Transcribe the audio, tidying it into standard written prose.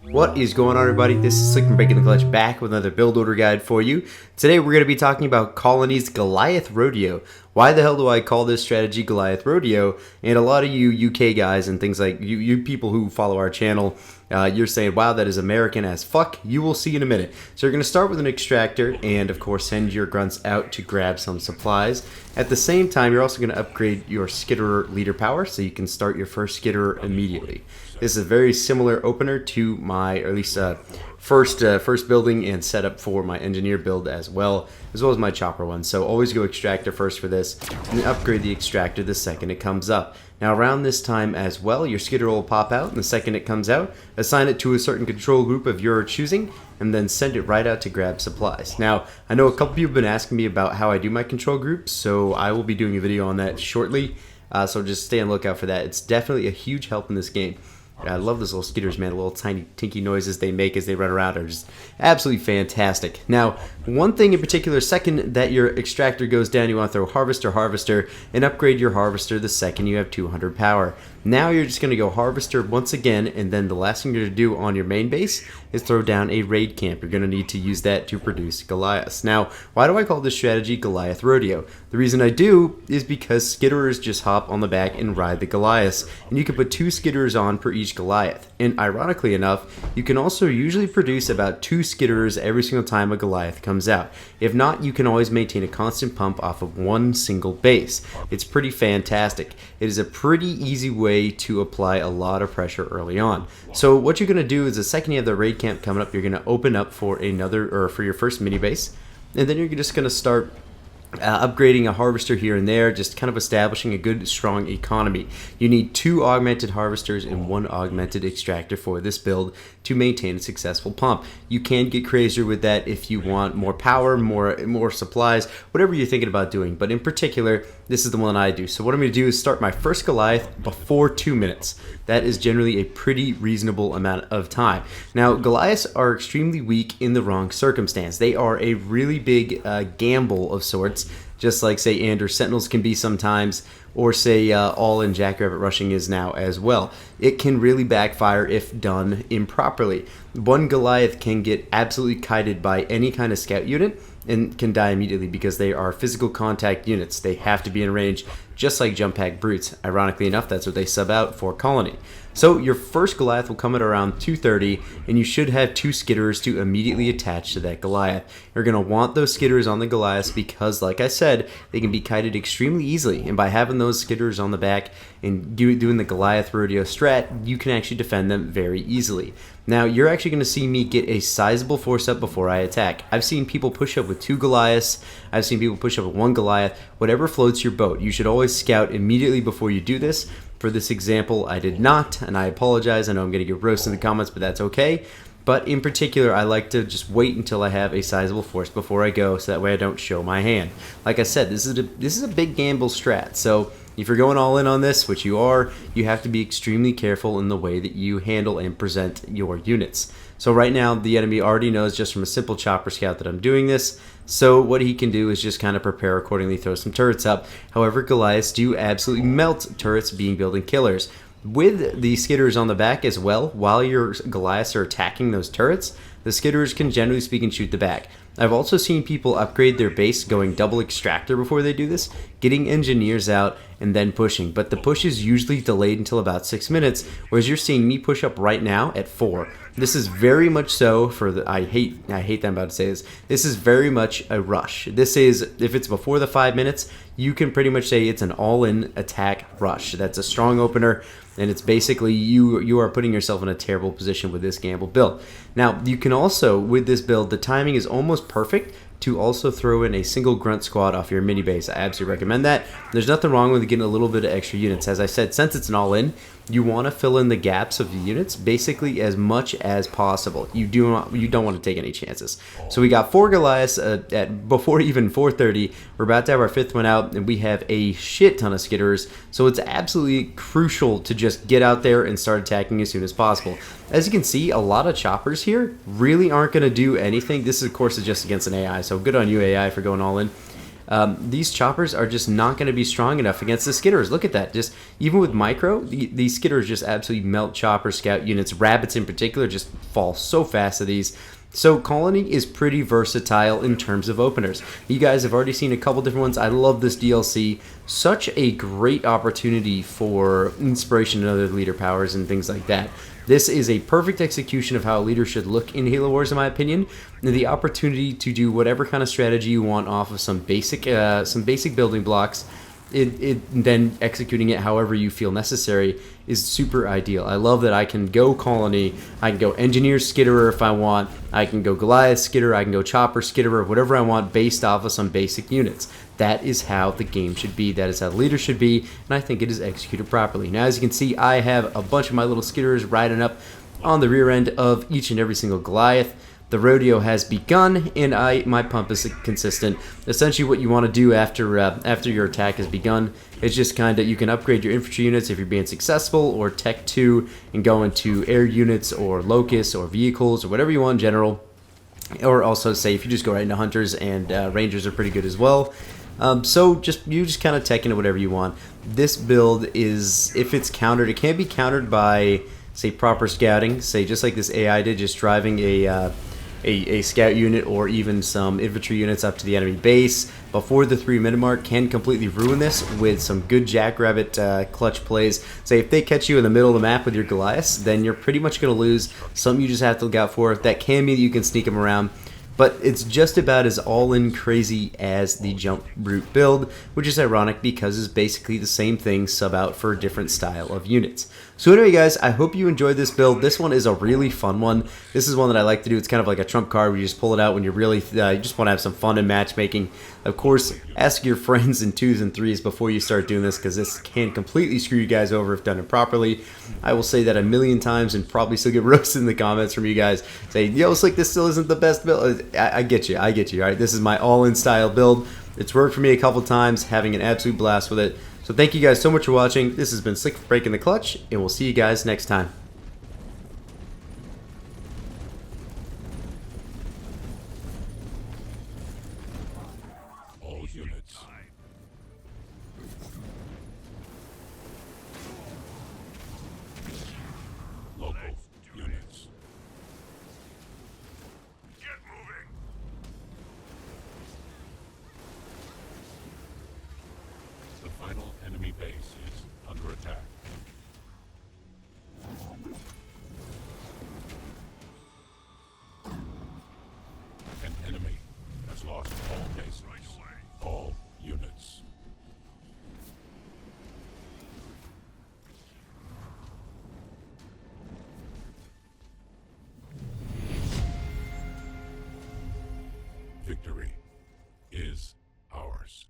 What is going on, everybody? This is Slick from Breaking the Clutch, back with another build order guide for you. Today we're going to be talking about Colony's Goliath Rodeo. Why the hell do I call this strategy Goliath Rodeo? And a lot of you UK guys and things like you people who follow our channel, you're saying, wow, that is American as fuck. You will see in a minute. So you're going to start with an extractor and, of course, send your grunts out to grab some supplies. At the same time, you're also going to upgrade your skitterer leader power so you can start your first skitterer immediately. This is a very similar opener to my, or at least first building and setup for my engineer build as well as my chopper one. So always go extractor first for this, and then upgrade the extractor the second it comes up. Now around this time as well, your skitterer will pop out, and the second it comes out, assign it to a certain control group of your choosing, and then send it right out to grab supplies. Now, I know a couple people have been asking me about how I do my control groups, so I will be doing a video on that shortly, so just stay on the lookout for that. It's definitely a huge help in this game. I love those little skitters, man. The little tiny tinky noises they make as they run around are just absolutely fantastic. Now, one thing in particular, second that your extractor goes down, you want to throw harvester, and upgrade your harvester the second you have 200 power. Now you're just going to go harvester once again, and then the last thing you're going to do on your main base is throw down a raid camp. You're going to need to use that to produce Goliaths. Now, why do I call this strategy Goliath Rodeo? The reason I do is because skitterers just hop on the back and ride the Goliaths, and you can put 2 skitterers on per each Goliath. And ironically enough, you can also usually produce about 2 skitterers every single time a Goliath comes out. If not, you can always maintain a constant pump off of one single base. It's pretty fantastic. It is a pretty easy way to apply a lot of pressure early on. So what you're going to do is the second you have the raid camp coming up, you're going to open up for for your first mini base, and then you're just going to start upgrading a harvester here and there, just kind of establishing a good strong economy. You need 2 augmented harvesters and 1 augmented extractor for this build to maintain a successful pump. You can get crazier with that if you want more power, more supplies, whatever you're thinking about doing, but in particular this is the one I do. So what I'm going to do is start my first Goliath before 2 minutes. That is generally a pretty reasonable amount of time. Now, Goliaths are extremely weak in the wrong circumstance. They are a really big gamble of sorts, just like, say, Andor Sentinels can be sometimes, or say all-in Jackrabbit rushing is now as well. It can really backfire if done improperly. One Goliath can get absolutely kited by any kind of scout unit and can die immediately because they are physical contact units. They have to be in range, just like jump pack brutes. Ironically enough, that's what they sub out for Colony. So your first Goliath will come at around 2:30, and you should have 2 skitterers to immediately attach to that Goliath. You're going to want those skitterers on the Goliaths because, like I said, they can be kited extremely easily, and by having those skitterers on the back and doing the Goliath Rodeo strat, you can actually defend them very easily. Now, you're actually going to see me get a sizable force up before I attack. I've seen people push up with 2 Goliaths. I've seen people push up with 1 Goliath. Whatever floats your boat. You should always scout immediately before you do this. For this example, I did not, and I apologize. I know I'm going to get roasted in the comments, but that's okay. But in particular, I like to just wait until I have a sizable force before I go, so that way I don't show my hand. Like I said, this is a big gamble strat, so if you're going all in on this, which you are, you have to be extremely careful in the way that you handle and present your units. So right now, the enemy already knows just from a simple chopper scout that I'm doing this, so what he can do is just kind of prepare accordingly, throw some turrets up. However, Goliaths do absolutely melt turrets being building killers. With the skitterers on the back as well, while your Goliaths are attacking those turrets, the skitterers can generally speaking shoot the back. I've also seen people upgrade their base going double extractor before they do this, getting engineers out and then pushing, but the push is usually delayed until about 6 minutes, whereas you're seeing me push up right now at 4. This is very much so for the, I hate that I'm about to say this, this is very much a rush. This is, if it's before the 5 minutes, you can pretty much say it's an all-in attack rush. That's a strong opener, and it's basically you are putting yourself in a terrible position with this gamble build. Now, you can also, with this build, the timing is almost perfect to also throw in a single grunt squad off your mini base. I absolutely recommend that. There's nothing wrong with getting a little bit of extra units. As I said, since it's an all-in, you want to fill in the gaps of the units basically as much as possible. You don't want to take any chances. So we got 4 Goliaths at before even 4:30. We're about to have our 5th one out, and we have a shit ton of skitterers. So it's absolutely crucial to just get out there and start attacking as soon as possible. As you can see, a lot of choppers here really aren't going to do anything. This, of course, is just against an AI, so good on you, AI, for going all in. these choppers are just not going to be strong enough against the skitters. Look at that. Just even with micro, these skitters just absolutely melt chopper scout units. Rabbits in particular just fall so fast to these. So Colony is pretty versatile in terms of openers. You guys have already seen a couple different ones. I love this DLC. Such a great opportunity for inspiration in other leader powers and things like that. This is a perfect execution of how a leader should look in Halo Wars, in my opinion. And the opportunity to do whatever kind of strategy you want off of some basic building blocks, then executing it however you feel necessary is super ideal. I love that I can go Colony, I can go Engineer Skitterer if I want, I can go Goliath Skitterer, I can go Chopper Skitterer, whatever I want based off of some basic units. That is how the game should be, that is how the leader should be, and I think it is executed properly. Now as you can see, I have a bunch of my little Skitterers riding up on the rear end of each and every single Goliath. The rodeo has begun, and my pump is consistent. Essentially, what you want to do after your attack has begun is just kind of, you can upgrade your infantry units if you're being successful, or Tech 2 and go into air units or locusts or vehicles or whatever you want in general. Or also, say if you just go right into hunters, and rangers are pretty good as well. So you just kind of tech into whatever you want. This build is, if it's countered, it can be countered by, say, proper scouting. Say just like this AI did, just driving a scout unit or even some infantry units up to the enemy base before the 3-minute mark can completely ruin this with some good jackrabbit clutch plays. Say if they catch you in the middle of the map with your Goliaths, then you're pretty much going to lose. Something you just have to look out for. That can mean that you can sneak them around, but it's just about as all-in crazy as the jump route build, which is ironic because it's basically the same thing sub out for a different style of units. So anyway guys, I hope you enjoyed this build. This one is a really fun one. This is one that I like to do. It's kind of like a trump card where you just pull it out when you're really, you just want to have some fun in matchmaking. Of course, ask your friends in 2s and 3s before you start doing this, because this can completely screw you guys over if done improperly. I will say that a million times and probably still get roasted in the comments from you guys. Say, yo, Slick, this still isn't the best build. I get you, all right? This is my all-in style build. It's worked for me a couple times, having an absolute blast with it. So thank you guys so much for watching. This has been Slick for Breaking the Clutch, and we'll see you guys next time. All units. Local units. Get moving. The final enemy base is under attack. An enemy has lost all bases. All units. Victory is ours.